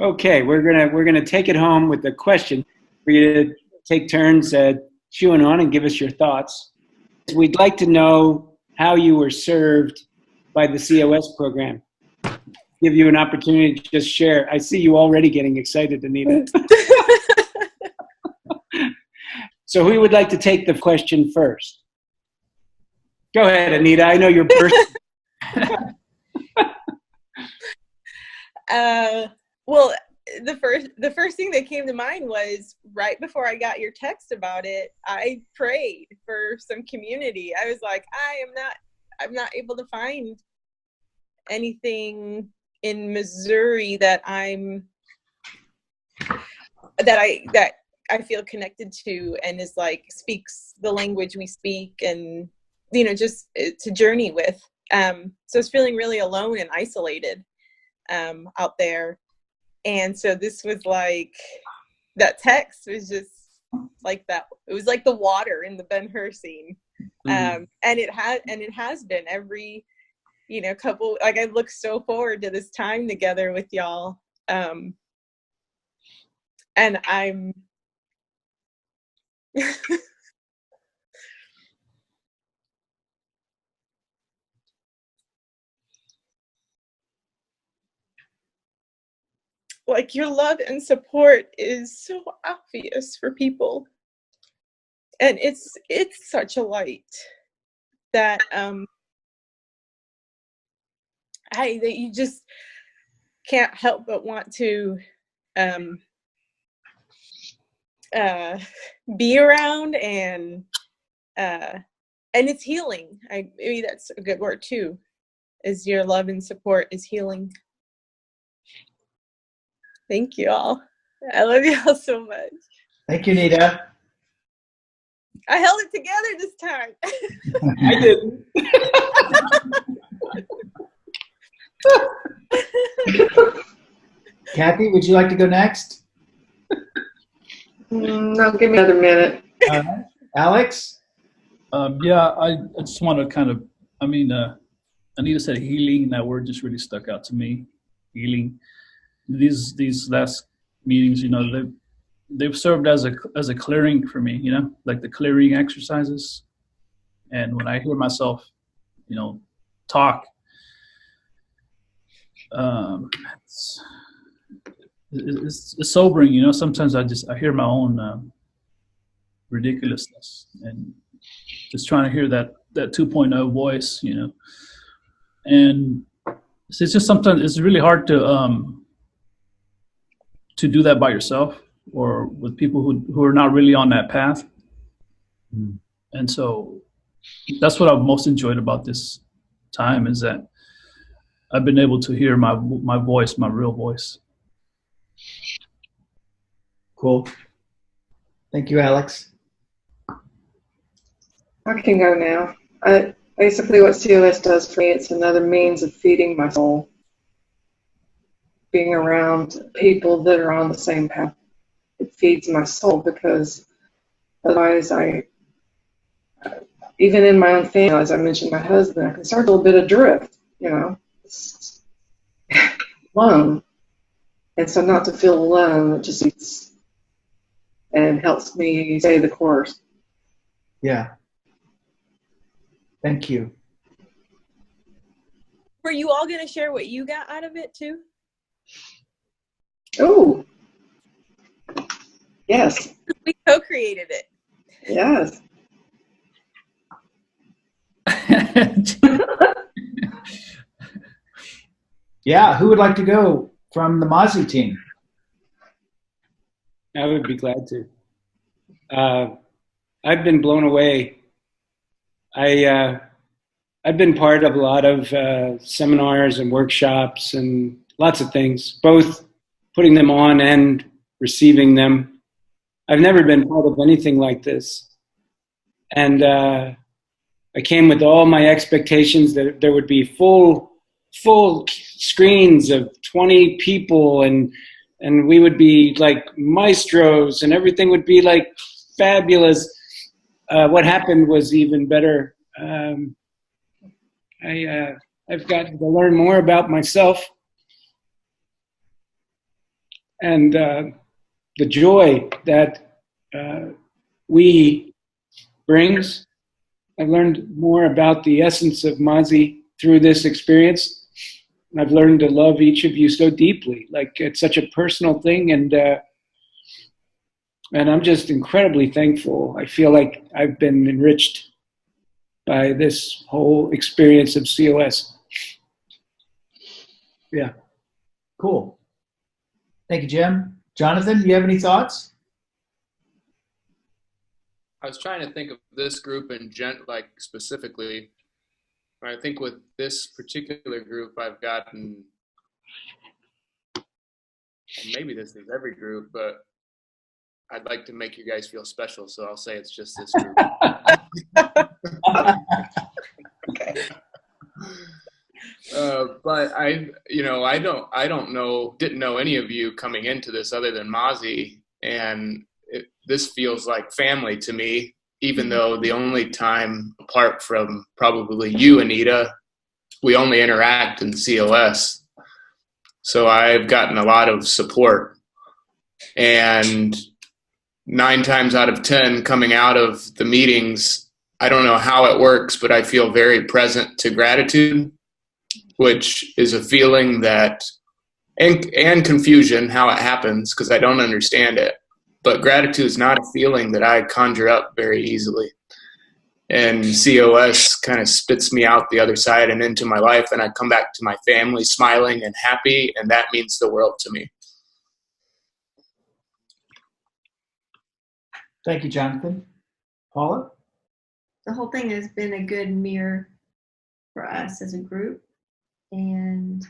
Okay, we're gonna take it home with a question for you to take turns chewing on and give us your thoughts. We'd like to know how you were served by the COS program. Give you an opportunity to just share. I see you already getting excited, Anita. So who would like to take the question first? Go ahead, Anita. I know you're bursting. Well, the first thing that came to mind was right before I got your text about it, I prayed for some community. I was like, I'm not able to find anything in Missouri that I feel connected to and is like speaks the language we speak and just to journey with. So I was feeling really alone and isolated out there. And so this was like, that text was just like that. It was like the water in the Ben-Hur scene. And it has been every, couple, like I look so forward to this time together with y'all. And I'm, like your love and support is so obvious for people. And it's such a light that that you just can't help but want to be around, and it's healing. Maybe that's a good word too, is your love and support is healing. Thank you all. I love you all so much. Thank you, Nita. I held it together this time. I didn't. Kathy, would you like to go next? No, give me another minute. Alex? Yeah, I just want to kind of, Anita said healing, and that word just really stuck out to me. Healing. These last meetings, they've served as a clearing for me, like the clearing exercises. And when I hear myself, talk, it's sobering, sometimes I hear my own ridiculousness, and just trying to hear that 2.0 voice, and it's just sometimes it's really hard to do that by yourself or with people who are not really on that path. And so that's what I've most enjoyed about this time, is that I've been able to hear my voice, my real voice. Cool. Thank you, Alex. I can go now. Basically what COS does for me, it's another means of feeding my soul. Being around people that are on the same path, it feeds my soul, because otherwise even in my own family, as I mentioned, my husband, I can start a little bit adrift, alone. And so not to feel alone, it just eats and helps me stay the course. Yeah. Thank you. Were you all going to share what you got out of it too? Oh, yes. We co-created it. Yes. Yeah, who would like to go from the Mazzi team? I would be glad to. I've been blown away. I've been part of a lot of seminars and workshops and lots of things, both putting them on and receiving them. I've never been part of anything like this. And I came with all my expectations that there would be full screens of 20 people, and we would be like maestros, and everything would be like fabulous. What happened was even better. I've gotten to learn more about myself. and the joy that we brings. I've learned more about the essence of Mazzi through this experience. I've learned to love each of you so deeply. Like, it's such a personal thing, and I'm just incredibly thankful. I feel like I've been enriched by this whole experience of COS. Yeah. Cool. Thank you, Jim. Jonathan, do you have any thoughts? I was trying to think of this group like specifically. I think with this particular group, I've gotten, maybe this is every group, but I'd like to make you guys feel special, so I'll say it's just this group. Okay. But didn't know any of you coming into this other than Mazzi, and this feels like family to me, even though the only time apart from probably you, Anita, we only interact in COS. So I've gotten a lot of support, and 9 times out of 10 coming out of the meetings, I don't know how it works, but I feel very present to gratitude, which is a feeling that, and confusion, how it happens, because I don't understand it. But gratitude is not a feeling that I conjure up very easily. And COS kind of spits me out the other side and into my life, and I come back to my family smiling and happy, and that means the world to me. Thank you, Jonathan. Paula? The whole thing has been a good mirror for us as a group and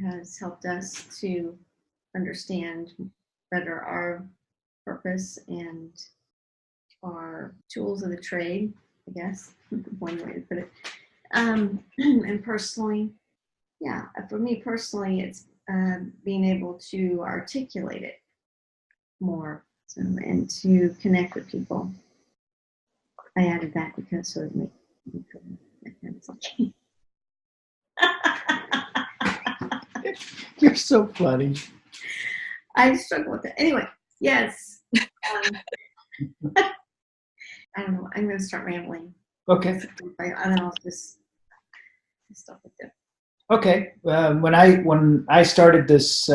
has helped us to understand better our purpose and our tools of the trade, I guess, one way to put it. And personally, yeah, for me personally, it's being able to articulate it more and to connect with people. I added that because so it made me feel like You're so funny. I struggle with it. Anyway, yes. I don't know. I'm going to start rambling. Okay. And then I'll just stop with it. Okay. When I started this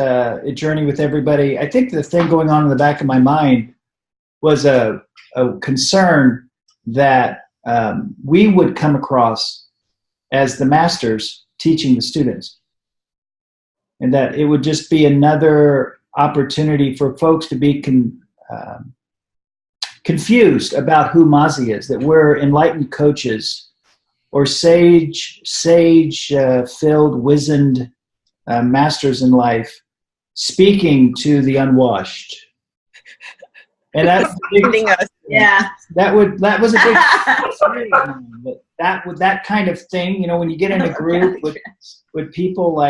journey with everybody, I think the thing going on in the back of my mind was a concern that we would come across as the masters teaching the students, and that it would just be another opportunity for folks to be confused about who Mazzi is, that we're enlightened coaches or sage-filled, wizened masters in life speaking to the unwashed. And that's yeah. That was a big that kind of thing, when you get in a group, would people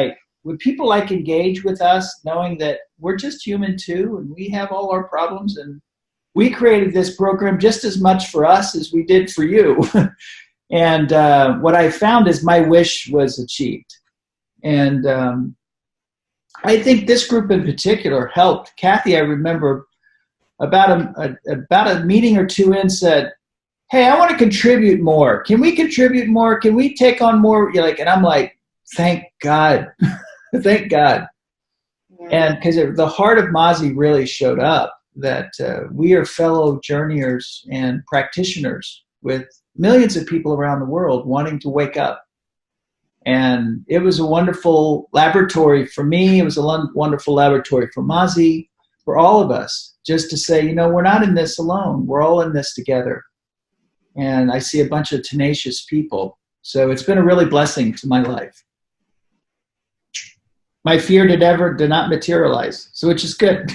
engage with us, knowing that we're just human too, and we have all our problems, and we created this program just as much for us as we did for you. And what I found is my wish was achieved. And I think this group in particular helped. Kathy, I remember about a meeting or two in, said, "Hey, I want to contribute more. Can we contribute more? Can we take on more?" And I'm like, thank God. Thank God. Yeah. And because the heart of Mazzi really showed up, that we are fellow journeyers and practitioners with millions of people around the world wanting to wake up. And it was a wonderful laboratory for me. It was a wonderful laboratory for Mazzi, for all of us, just to say, we're not in this alone. We're all in this together. And I see a bunch of tenacious people. So it's been a really blessing to my life. My fear did not materialize, so which is good.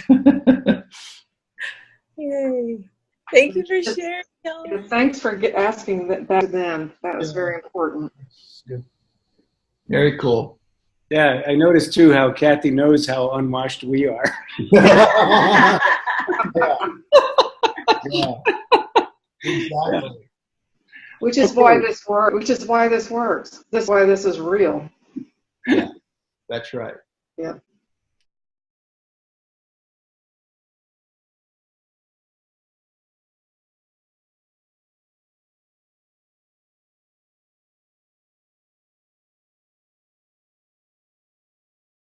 Yay. Thank you for sharing. Thanks for asking that to them. That was very important. Very cool. Yeah, I noticed too how Kathy knows how unwashed we are. Yeah. Exactly. Which is why this works. Which is why this works. This is why this is real. Yeah, that's right. Yeah.